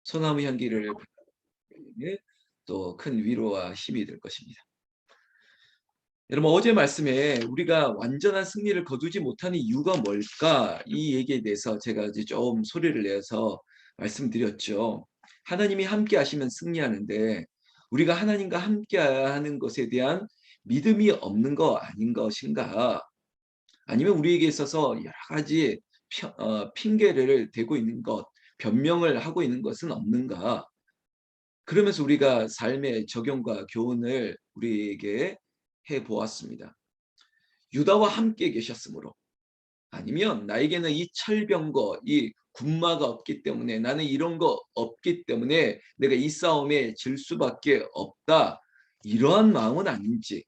소나무 향기를 바라보는 또 큰 위로와 힘이 될 것입니다. 여러분 어제 말씀에 우리가 완전한 승리를 거두지 못하는 이유가 뭘까? 이 얘기에 대해서 제가 이제 좀 소리를 내서 말씀드렸죠. 하나님이 함께 하시면 승리하는데 우리가 하나님과 함께 하는 것에 대한 믿음이 없는 거 아닌 것인가? 아니면 우리에게 있어서 여러 가지 핑계를 대고 있는 것, 변명을 하고 있는 것은 없는가? 그러면서 우리가 삶의 적용과 교훈을 우리에게 해 보았습니다. 유다와 함께 계셨으므로, 아니면 나에게는 이 철병거, 이 군마가 없기 때문에, 나는 이런 거 없기 때문에 내가 이 싸움에 질 수밖에 없다, 이러한 마음은 아닌지.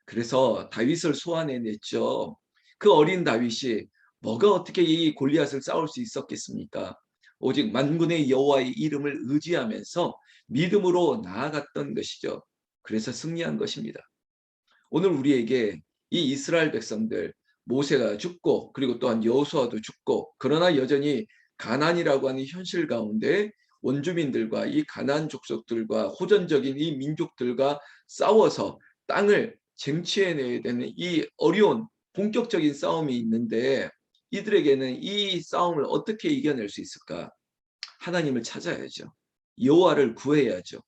그래서 다윗을 소환해냈죠. 그 어린 다윗이 뭐가 어떻게 이 골리앗을 싸울 수 있었겠습니까? 오직 만군의 여호와의 이름을 의지하면서 믿음으로 나아갔던 것이죠. 그래서 승리한 것입니다. 오늘 우리에게 이 이스라엘 백성들, 모세가 죽고 그리고 또한 여호수아도 죽고, 그러나 여전히 가나안이라고 하는 현실 가운데 원주민들과 이 가나안 족속들과 호전적인 이 민족들과 싸워서 땅을 쟁취해내야 되는 이 어려운 본격적인 싸움이 있는데, 이들에게는 이 싸움을 어떻게 이겨낼 수 있을까? 하나님을 찾아야죠. 여호와를 구해야죠.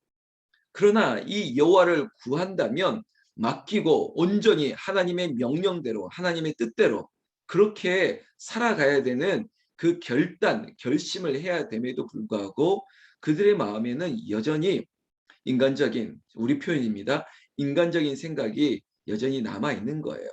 그러나 이 여호와를 구한다면 맡기고 온전히 하나님의 명령대로, 하나님의 뜻대로 그렇게 살아가야 되는 그 결심을 해야 됨에도 불구하고 그들의 마음에는 여전히 인간적인, 우리 표현입니다, 인간적인 생각이 여전히 남아 있는 거예요.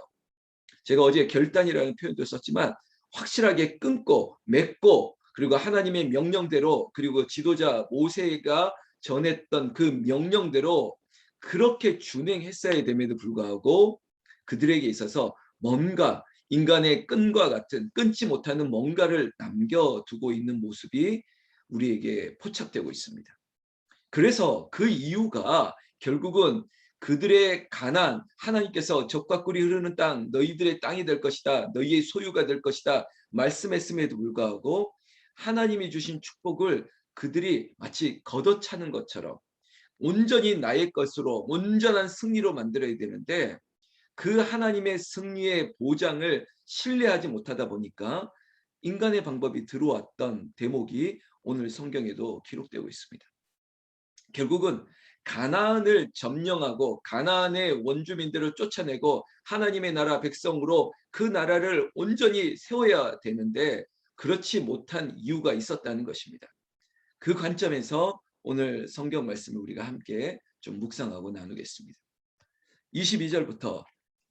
제가 어제 결단이라는 표현도 썼지만 확실하게 끊고 맺고, 그리고 하나님의 명령대로, 그리고 지도자 모세가 전했던 그 명령대로 그렇게 준행했어야 됨에도 불구하고 그들에게 있어서 뭔가 인간의 끈과 같은, 끊지 못하는 뭔가를 남겨두고 있는 모습이 우리에게 포착되고 있습니다. 그래서 그 이유가 결국은 그들의 가난, 하나님께서 적과 꿀이 흐르는 땅, 너희들의 땅이 될 것이다, 너희의 소유가 될 것이다 말씀했음에도 불구하고 하나님이 주신 축복을 그들이 마치 걷어차는 것처럼 온전히 나의 것으로, 온전한 승리로 만들어야 되는데, 그 하나님의 승리의 보장을 신뢰하지 못하다 보니까 인간의 방법이 들어왔던 대목이 오늘 성경에도 기록되고 있습니다. 결국은 가나안을 점령하고 가나안의 원주민들을 쫓아내고 하나님의 나라 백성으로 그 나라를 온전히 세워야 되는데 그렇지 못한 이유가 있었다는 것입니다. 그 관점에서 오늘 성경 말씀을 우리가 함께 좀 묵상하고 나누겠습니다. 22절부터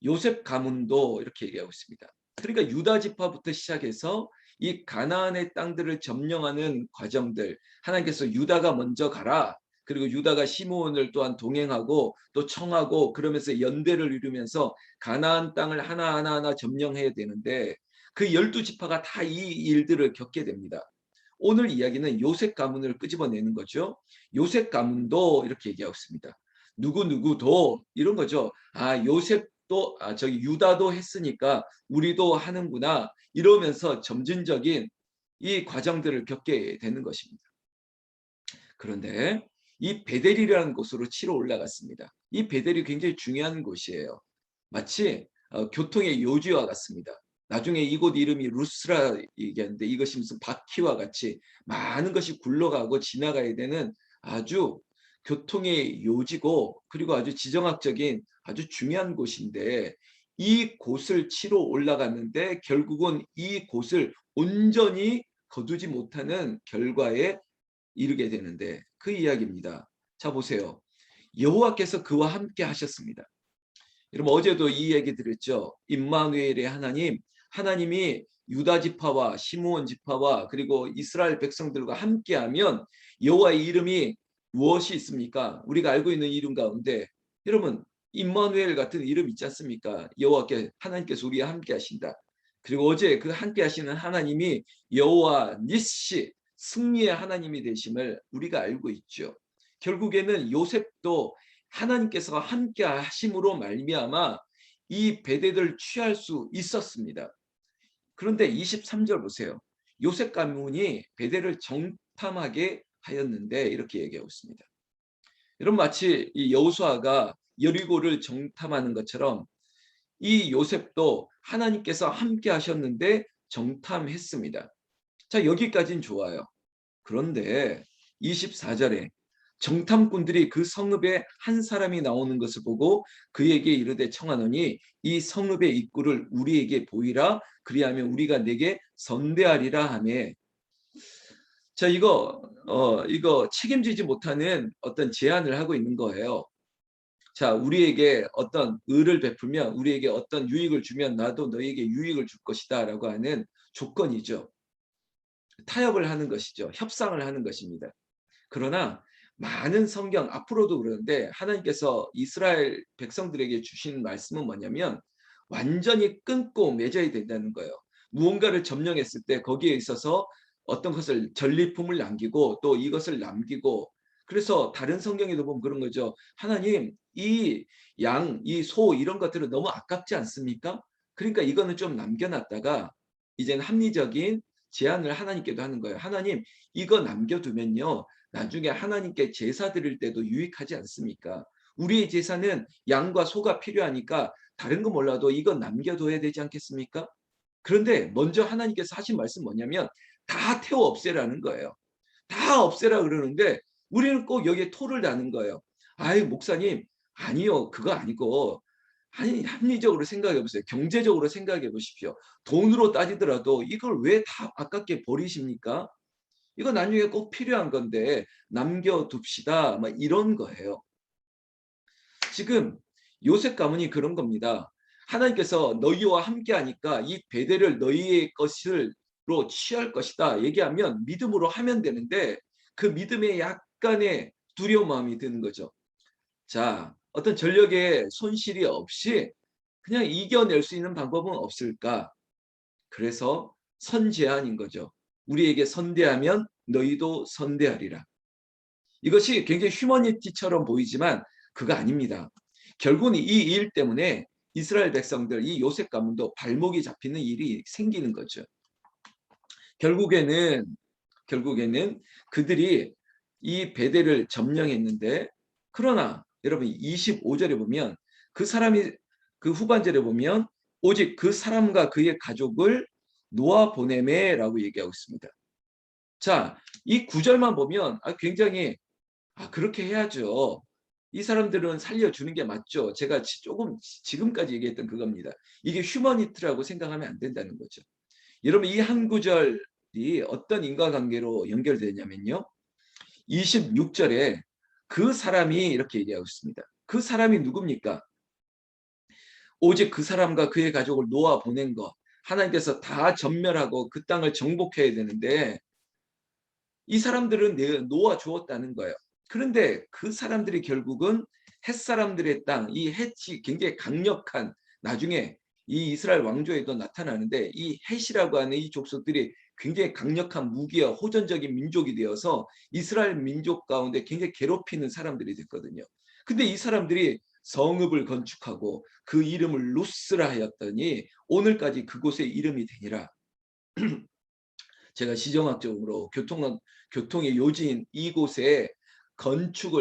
요셉 가문도 이렇게 얘기하고 있습니다. 그러니까 유다 지파부터 시작해서 이 가나안의 땅들을 점령하는 과정들, 하나님께서 유다가 먼저 가라, 그리고 유다가 시므온을 또한 동행하고 또 청하고 그러면서 연대를 이루면서 가나안 땅을 하나하나 점령해야 되는데 그 12지파가 다 이 일들을 겪게 됩니다. 오늘 이야기는 요셉 가문을 끄집어내는 거죠. 요셉 가문도 이렇게 얘기하고 있습니다. 누구누구도, 이런 거죠. 아, 요셉도, 저기 유다도 했으니까 우리도 하는구나, 이러면서 점진적인 이 과정들을 겪게 되는 것입니다. 그런데 이 베델이라는 곳으로 치러 올라갔습니다. 이 베델이 굉장히 중요한 곳이에요. 마치 교통의 요지와 같습니다. 나중에 이곳 이름이 루스라 얘기하는데 이것이 무슨 바퀴와 같이 많은 것이 굴러가고 지나가야 되는 아주 교통의 요지고, 그리고 아주 지정학적인 아주 중요한 곳인데, 이 곳을 치러 올라갔는데 결국은 이 곳을 온전히 거두지 못하는 결과에 이르게 되는데 그 이야기입니다. 자 보세요. 여호와께서 그와 함께 하셨습니다. 여러분 어제도 이 얘기 드렸죠. 임마누엘의 하나님, 하나님이 유다 지파와 시므온 지파와 그리고 이스라엘 백성들과 함께하면 여호와의 이름이 무엇이 있습니까? 우리가 알고 있는 이름 가운데 여러분 임마누엘 같은 이름 있지 않습니까? 여호와께, 하나님께서 우리와 함께 하신다. 그리고 어제 그 함께 하시는 하나님이 여호와 니시, 승리의 하나님이 되심을 우리가 알고 있죠. 결국에는 요셉도 하나님께서 함께 하심으로 말미암아 이 베델을 취할 수 있었습니다. 그런데 23절 보세요. 요셉 가문이 베델을 정탐하게 하였는데 이렇게 얘기하고 있습니다. 여러분 마치 이 여호수아가 여리고를 정탐하는 것처럼 이 요셉도 하나님께서 함께 하셨는데 정탐했습니다. 자, 여기까지는 좋아요. 그런데 24절에 정탐꾼들이 그 성읍에 한 사람이 나오는 것을 보고 그에게 이르되 청하노니 이 성읍의 입구를 우리에게 보이라 그리하면 우리가 내게 선대하리라 하매. 자, 이거 책임지지 못하는 어떤 제안을 하고 있는 거예요. 자, 우리에게 어떤 의를 베풀면 우리에게 어떤 유익을 주면 나도 너에게 유익을 줄 것이다라고 하는 조건이죠. 타협을 하는 것이죠. 협상을 하는 것입니다. 그러나 많은 성경 앞으로도 그러는데 하나님께서 이스라엘 백성들에게 주신 말씀은 뭐냐면 완전히 끊고 맺어야 된다는 거예요. 무언가를 점령했을 때 거기에 있어서 어떤 것을 전리품을 남기고 또 이것을 남기고 그래서 다른 성경에도 보면 그런 거죠. 하나님 이 양, 이 소 이런 것들은 너무 아깝지 않습니까? 그러니까 이거는 좀 남겨놨다가 이제는 합리적인 제안을 하나님께도 하는 거예요. 하나님 이거 남겨두면요. 나중에 하나님께 제사 드릴 때도 유익하지 않습니까? 우리의 제사는 양과 소가 필요하니까 다른 거 몰라도 이건 남겨둬야 되지 않겠습니까? 그런데 먼저 하나님께서 하신 말씀 뭐냐면 다 태워 없애라는 거예요. 다 없애라 그러는데 우리는 꼭 여기에 토를 다는 거예요. 아이 목사님 아니요 그거 아니고 아니 합리적으로 생각해 보세요. 경제적으로 생각해 보십시오. 돈으로 따지더라도 이걸 왜 다 아깝게 버리십니까? 이거 나중에 꼭 필요한 건데 남겨둡시다. 막 이런 거예요. 지금 요셉 가문이 그런 겁니다. 하나님께서 너희와 함께하니까 이 베델을 너희의 것으로 취할 것이다 얘기하면 믿음으로 하면 되는데 그 믿음에 약간의 두려운 마음이 드는 거죠. 자, 어떤 전력의 손실이 없이 그냥 이겨낼 수 있는 방법은 없을까? 그래서 선제안인 거죠. 우리에게 선대하면 너희도 선대하리라. 이것이 굉장히 휴머니티처럼 보이지만 그거 아닙니다. 결국은 이 일 때문에 이스라엘 백성들, 이 요셉 가문도 발목이 잡히는 일이 생기는 거죠. 결국에는 그들이 이 베델을 점령했는데 그러나 여러분 25절에 보면 그 사람이 그 후반절에 보면 오직 그 사람과 그의 가족을 놓아 보내매라고 얘기하고 있습니다. 자, 이 구절만 보면 굉장히 그렇게 해야죠. 이 사람들은 살려주는 게 맞죠. 제가 조금 지금까지 얘기했던 그겁니다. 이게 휴머니트라고 생각하면 안 된다는 거죠. 여러분 이 한 구절이 어떤 인과관계로 연결되냐면요. 26절에 그 사람이 이렇게 얘기하고 있습니다. 그 사람이 누굽니까? 오직 그 사람과 그의 가족을 놓아 보낸 것. 하나님께서 다 전멸하고 그 땅을 정복해야 되는데 이 사람들은 놓아 주었다는 거예요. 그런데 그 사람들이 결국은 헷 사람들의 땅, 이 헷이 굉장히 강력한 나중에 이 이스라엘 왕조에도 나타나는데 이 헷이라고 하는 이 족속들이 굉장히 강력한 무기와 호전적인 민족이 되어서 이스라엘 민족 가운데 굉장히 괴롭히는 사람들이 됐거든요. 근데 이 사람들이 성읍을 건축하고 그 이름을 루스라 하였더니 오늘까지 그곳의 이름이 되니라. 제가 지정학적으로 교통의 요지인 이곳에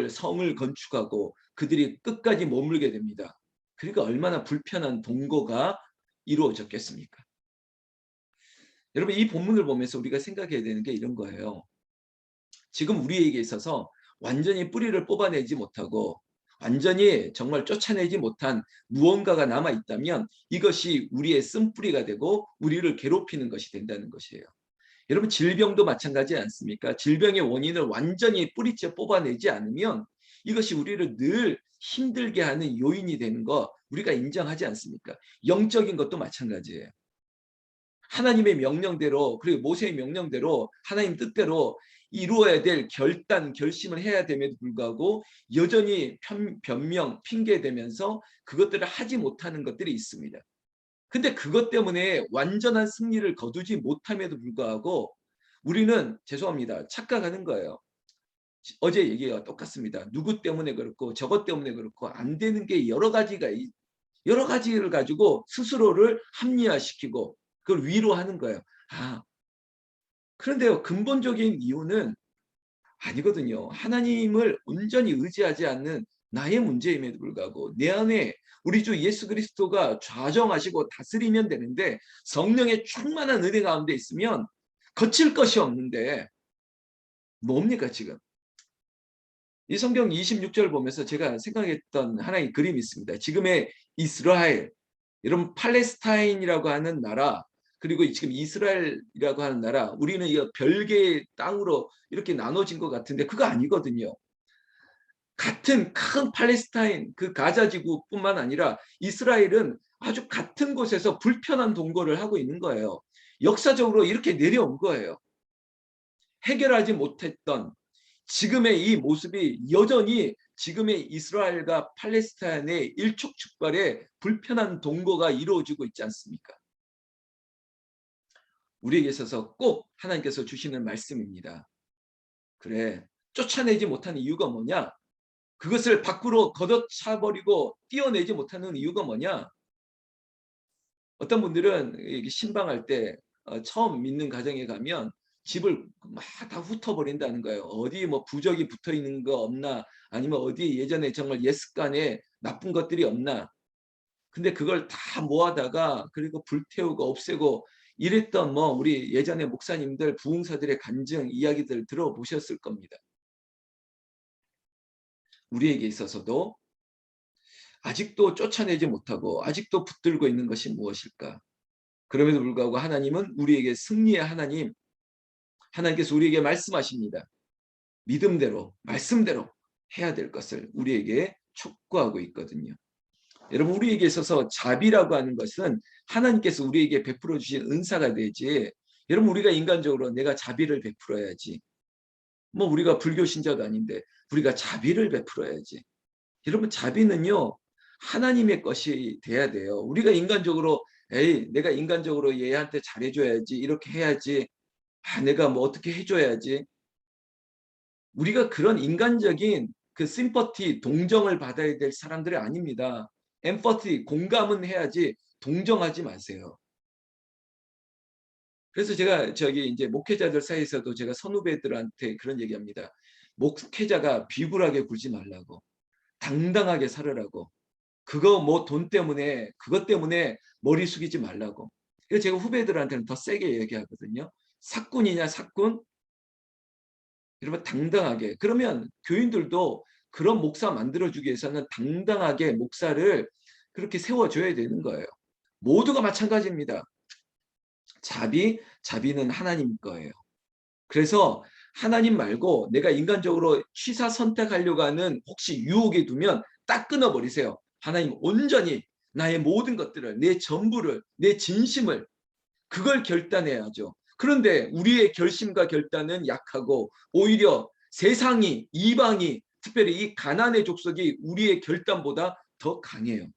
성을 건축하고 그들이 끝까지 머물게 됩니다. 그러니까 얼마나 불편한 동거가 이루어졌겠습니까? 여러분 이 본문을 보면서 우리가 생각해야 되는 게 이런 거예요. 지금 우리에게 있어서 완전히 뿌리를 뽑아내지 못하고 완전히 정말 쫓아내지 못한 무언가가 남아 있다면 이것이 우리의 쓴뿌리가 되고 우리를 괴롭히는 것이 된다는 것이에요. 여러분 질병도 마찬가지 않습니까? 질병의 원인을 완전히 뿌리째 뽑아내지 않으면 이것이 우리를 늘 힘들게 하는 요인이 되는 거 우리가 인정하지 않습니까? 영적인 것도 마찬가지예요. 하나님의 명령대로 그리고 모세의 명령대로 하나님 뜻대로 이루어야 될 결심을 해야 됨에도 불구하고 여전히 변명, 핑계대면서 그것들을 하지 못하는 것들이 있습니다. 근데 그것 때문에 완전한 승리를 거두지 못함에도 불구하고 우리는 죄송합니다. 착각하는 거예요. 어제 얘기가 똑같습니다. 누구 때문에 그렇고 저것 때문에 그렇고 안 되는 게 여러 가지를 가지고 스스로를 합리화시키고 그걸 위로하는 거예요. 그런데요. 근본적인 이유는 아니거든요. 하나님을 온전히 의지하지 않는 나의 문제임에도 불구하고 내 안에 우리 주 예수 그리스도가 좌정하시고 다스리면 되는데, 성령의 충만한 은혜 가운데 있으면 거칠 것이 없는데 뭡니까 지금? 이 성경 26절 보면서 제가 생각했던 하나의 그림이 있습니다. 지금의 이스라엘, 여러분 팔레스타인이라고 하는 나라, 그리고 지금 이스라엘이라고 하는 나라, 우리는 이 별개의 땅으로 이렇게 나눠진 것 같은데 그거 아니거든요. 같은 큰 팔레스타인 그 가자 지구뿐만 아니라 이스라엘은 아주 같은 곳에서 불편한 동거를 하고 있는 거예요. 역사적으로 이렇게 내려온 거예요. 해결하지 못했던 지금의 이 모습이 여전히 지금의 이스라엘과 팔레스타인의 일촉즉발의 불편한 동거가 이루어지고 있지 않습니까? 우리에게 있어서 꼭 하나님께서 주시는 말씀입니다. 그래, 쫓아내지 못하는 이유가 뭐냐? 그것을 밖으로 걷어차버리고 띄어내지 못하는 이유가 뭐냐? 어떤 분들은 신방할 때 처음 믿는 가정에 가면 집을 막 다 훑어버린다는 거예요. 어디 뭐 부적이 붙어 있는 거 없나? 아니면 어디 예전에 정말 옛습관에 나쁜 것들이 없나? 근데 그걸 다 모아다가 그리고 불태우고 없애고 이랬던 뭐 우리 예전에 목사님들 부흥사들의 간증 이야기들 들어보셨을 겁니다. 우리에게 있어서도 아직도 쫓아내지 못하고 아직도 붙들고 있는 것이 무엇일까? 그럼에도 불구하고 하나님은 우리에게 승리의 하나님, 하나님께서 우리에게 말씀하십니다. 믿음대로, 말씀대로 해야 될 것을 우리에게 촉구하고 있거든요. 여러분, 우리에게 있어서 자비라고 하는 것은 하나님께서 우리에게 베풀어 주신 은사가 되지, 여러분 우리가 인간적으로 내가 자비를 베풀어야지, 뭐 우리가 불교 신자도 아닌데 우리가 자비를 베풀어야지. 여러분, 자비는요 하나님의 것이 돼야 돼요. 우리가 인간적으로 에이 내가 인간적으로 얘한테 잘해줘야지, 이렇게 해야지, 내가 뭐 어떻게 해줘야지, 우리가 그런 인간적인 그 심퍼티, 동정을 받아야 될 사람들이 아닙니다. 엠퍼티, 공감은 해야지 동정하지 마세요. 그래서 제가 저기 이제 목회자들 사이에서도 제가 선후배들한테 그런 얘기합니다. 목회자가 비굴하게 굴지 말라고, 당당하게 살으라고, 그거 뭐 돈 때문에 그것 때문에 머리 숙이지 말라고. 그래서 제가 후배들한테는 더 세게 얘기하거든요. 사꾼이냐 사꾼? 여러분 당당하게. 그러면 교인들도 그런 목사 만들어주기 위해서는 당당하게 목사를 그렇게 세워줘야 되는 거예요. 모두가 마찬가지입니다. 자비는 하나님 거예요. 그래서 하나님 말고 내가 인간적으로 취사 선택하려고 하는 혹시 유혹에 두면 딱 끊어버리세요. 하나님 온전히 나의 모든 것들을, 내 전부를, 내 진심을, 그걸 결단해야죠. 그런데 우리의 결심과 결단은 약하고 오히려 세상이, 이방이, 특별히 이 가나안의 족속이 우리의 결단보다 더 강해요.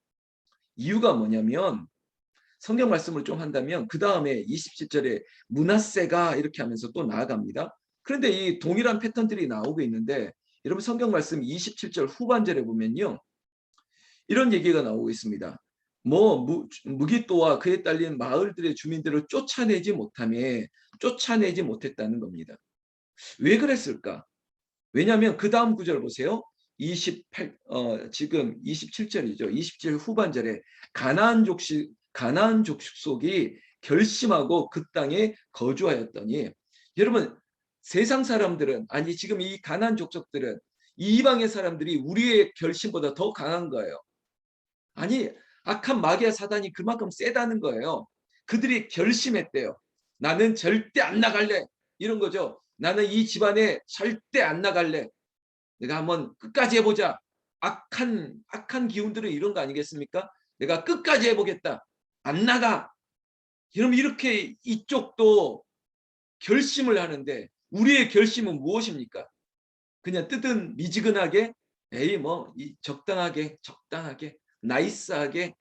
이유가 뭐냐면 성경 말씀을 좀 한다면 그 다음에 27절에 므낫세가 이렇게 하면서 또 나아갑니다. 그런데 이 동일한 패턴들이 나오고 있는데 여러분 성경 말씀 27절 후반절에 보면요, 이런 얘기가 나오고 있습니다. 뭐 무기또와 그에 딸린 마을들의 주민들을 쫓아내지 못했다는 겁니다. 왜 그랬을까? 왜냐하면 그 다음 구절 보세요. 지금 27절이죠. 27절 후반절에 가나안 족속이 결심하고 그 땅에 거주하였더니, 여러분 세상 사람들은, 아니 지금 이 가나안 족속들은, 이방의 사람들이 우리의 결심보다 더 강한 거예요. 아니 악한 마귀와 사단이 그만큼 세다는 거예요. 그들이 결심했대요. 나는 절대 안 나갈래. 이런 거죠. 나는 이 집안에 절대 안 나갈래. 내가 한번 끝까지 해보자. 악한 기운들은 이런 거 아니겠습니까? 내가 끝까지 해보겠다. 안 나가. 그럼 이렇게 이쪽도 결심을 하는데 우리의 결심은 무엇입니까? 그냥 뜨든 미지근하게, 에이 뭐 적당하게 나이스하게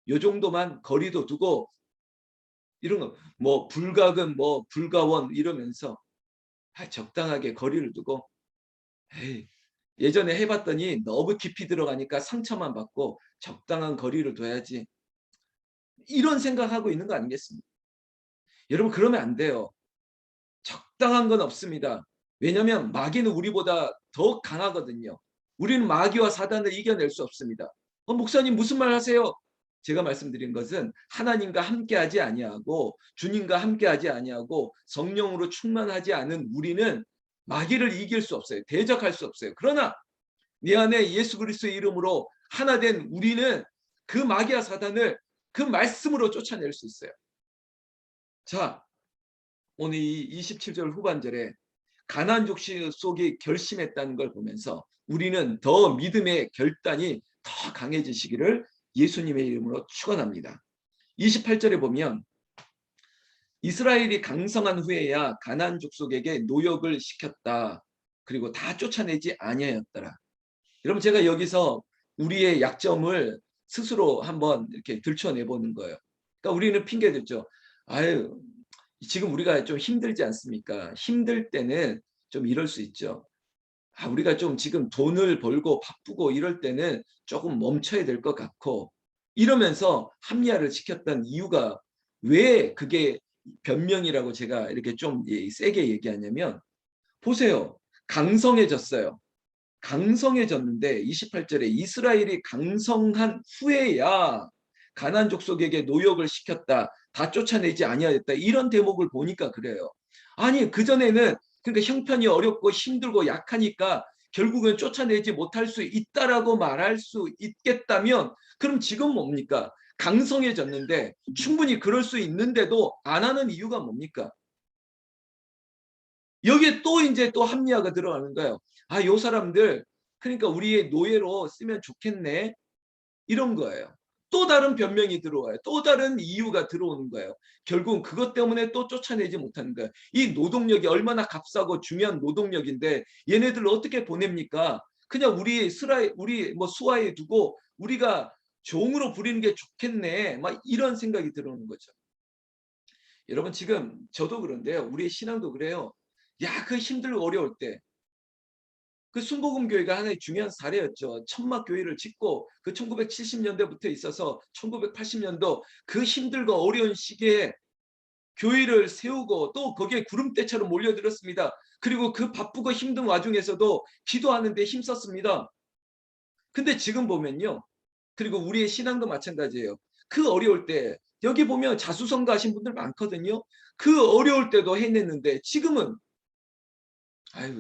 요 정도만 거리도 두고, 이런 거 뭐 불가금 뭐 불가원 이러면서 적당하게 거리를 두고, 에이 예전에 해봤더니 너무 깊이 들어가니까 상처만 받고 적당한 거리를 둬야지, 이런 생각하고 있는 거 아니겠습니까? 여러분 그러면 안 돼요. 적당한 건 없습니다. 왜냐하면 마귀는 우리보다 더 강하거든요. 우리는 마귀와 사단을 이겨낼 수 없습니다. 목사님 무슨 말 하세요? 제가 말씀드린 것은 하나님과 함께하지 아니하고 주님과 함께하지 아니하고 성령으로 충만하지 않은 우리는 마귀를 이길 수 없어요. 대적할 수 없어요. 그러나 내 안에 예수 그리스도의 이름으로 하나 된 우리는 그 마귀와 사단을 그 말씀으로 쫓아낼 수 있어요. 자, 오늘 이 27절 후반절에 가나안 족속이 결심했다는 걸 보면서 우리는 더 믿음의 결단이 더 강해지시기를 예수님의 이름으로 축원합니다. 28절에 보면 이스라엘이 강성한 후에야 가나안 족속에게 노역을 시켰다. 그리고 다 쫓아내지 아니하였더라. 여러분 제가 여기서 우리의 약점을 스스로 한번 이렇게 들춰내 보는 거예요. 그러니까 우리는 핑계 댔죠. 아유, 지금 우리가 좀 힘들지 않습니까? 힘들 때는 좀 이럴 수 있죠. 우리가 좀 지금 돈을 벌고 바쁘고 이럴 때는 조금 멈춰야 될 것 같고 이러면서 합리화를 시켰던 이유가 왜 그게 변명이라고 제가 이렇게 좀 세게 얘기하냐면 보세요. 강성해졌어요. 강성해졌는데 28절에 이스라엘이 강성한 후에야 가나안 족속에게 노역을 시켰다. 다 쫓아내지 아니하였다. 이런 대목을 보니까 그래요. 아니 그전에는 그러니까 형편이 어렵고 힘들고 약하니까 결국은 쫓아내지 못할 수 있다라고 말할 수 있겠다면 그럼 지금 뭡니까? 강성해졌는데 충분히 그럴 수 있는데도 안 하는 이유가 뭡니까? 여기에 또 이제 또 합리화가 들어가는 거예요. 요 사람들 그러니까 우리의 노예로 쓰면 좋겠네. 이런 거예요. 또 다른 변명이 들어와요. 또 다른 이유가 들어오는 거예요. 결국은 그것 때문에 또 쫓아내지 못하는 거예요. 이 노동력이 얼마나 값싸고 중요한 노동력인데 얘네들을 어떻게 보냅니까? 그냥 우리 뭐 수하에 두고 우리가 종으로 부리는 게 좋겠네. 막 이런 생각이 들어오는 거죠. 여러분 지금 저도 그런데요. 우리의 신앙도 그래요. 그 힘들고 어려울 때 그 순복음 교회가 하나의 중요한 사례였죠. 천막 교회를 짓고 그 1970년대부터 있어서 1980년도 그 힘들고 어려운 시기에 교회를 세우고 또 거기에 구름대처럼 몰려들었습니다. 그리고 그 바쁘고 힘든 와중에서도 기도하는 데 힘썼습니다. 근데 지금 보면요. 그리고 우리의 신앙도 마찬가지예요. 그 어려울 때 여기 보면 자수성가하신 분들 많거든요. 그 어려울 때도 해냈는데 지금은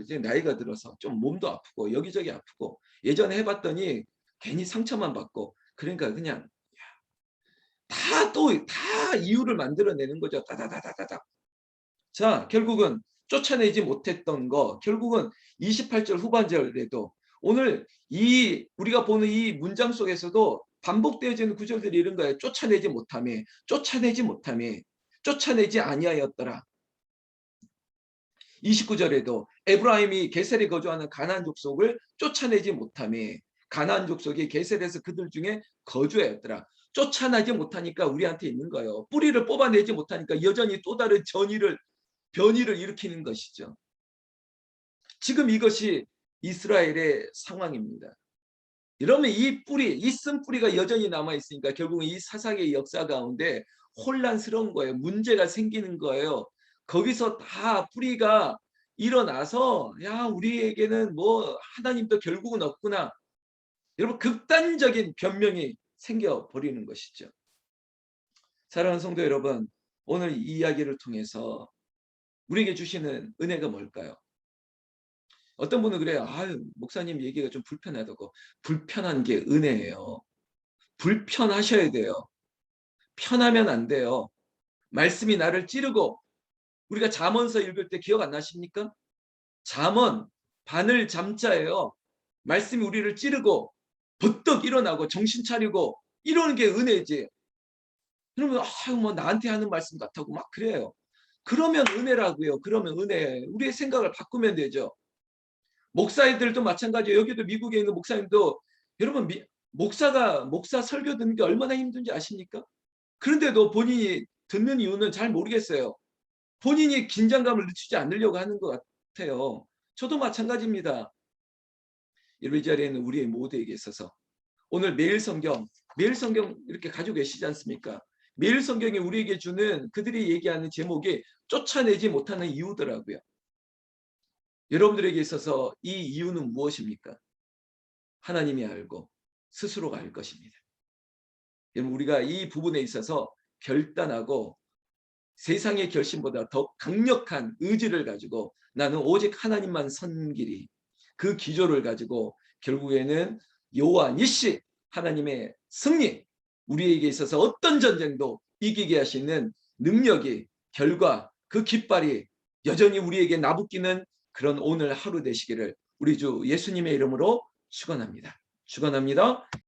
이제 나이가 들어서 좀 몸도 아프고 여기저기 아프고 예전에 해봤더니 괜히 상처만 받고 그러니까 그냥 다 이유를 만들어내는 거죠. 다다다다다다. 자, 결국은 쫓아내지 못했던 거 결국은 28절 후반절에도 오늘 우리가 보는 이 문장 속에서도 반복되어지는 구절들이 이런 거예요. 쫓아내지 아니하였더라. 29절에도 에브라임이 게셀에 거주하는 가나안 족속을 쫓아내지 못하며 가나안 족속이 게셀에서 그들 중에 거주하였더라. 쫓아내지 못하니까 우리한테 있는 거예요. 뿌리를 뽑아내지 못하니까 여전히 또 다른 변이를 일으키는 것이죠. 지금 이것이 이스라엘의 상황입니다. 이러면 이 쓴뿌리가 여전히 남아있으니까 결국은 이 사사기의 역사 가운데 혼란스러운 거예요. 문제가 생기는 거예요. 거기서 다 뿌리가 일어나서 우리에게는 뭐 하나님도 결국은 없구나. 여러분 극단적인 변명이 생겨버리는 것이죠. 사랑하는 성도 여러분, 오늘 이 이야기를 통해서 우리에게 주시는 은혜가 뭘까요? 어떤 분은 그래요. 목사님 얘기가 좀 불편하다고. 불편한 게 은혜예요. 불편하셔야 돼요. 편하면 안 돼요. 말씀이 나를 찌르고 우리가 잠언서 읽을 때 기억 안 나십니까? 잠언 바늘 잠자예요. 말씀이 우리를 찌르고 버떡 일어나고 정신 차리고 이러는 게 은혜지. 그러면 뭐 나한테 하는 말씀 같다고 막 그래요. 그러면 은혜라고요. 그러면 은혜. 우리의 생각을 바꾸면 되죠. 목사님들도 마찬가지예요. 여기도 미국에 있는 목사님도 여러분 목사 설교 듣는 게 얼마나 힘든지 아십니까? 그런데도 본인이 듣는 이유는 잘 모르겠어요. 본인이 긴장감을 늦추지 않으려고 하는 것 같아요. 저도 마찬가지입니다. 이 자리에는 우리의 모두에게 있어서 오늘 매일 성경 이렇게 가지고 계시지 않습니까? 매일 성경이 우리에게 주는 그들이 얘기하는 제목이 쫓아내지 못하는 이유더라고요. 여러분들에게 있어서 이 이유는 무엇입니까? 하나님이 알고 스스로가 알 것입니다. 여러분, 우리가 이 부분에 있어서 결단하고 세상의 결심보다 더 강력한 의지를 가지고 나는 오직 하나님만 섬기리, 그 기조를 가지고 결국에는 여호와 니시, 하나님의 승리, 우리에게 있어서 어떤 전쟁도 이기게 하시는 능력이, 결과, 그 깃발이 여전히 우리에게 나붙기는 그런 오늘 하루 되시기를 우리 주 예수님의 이름으로 축원합니다. 축원합니다.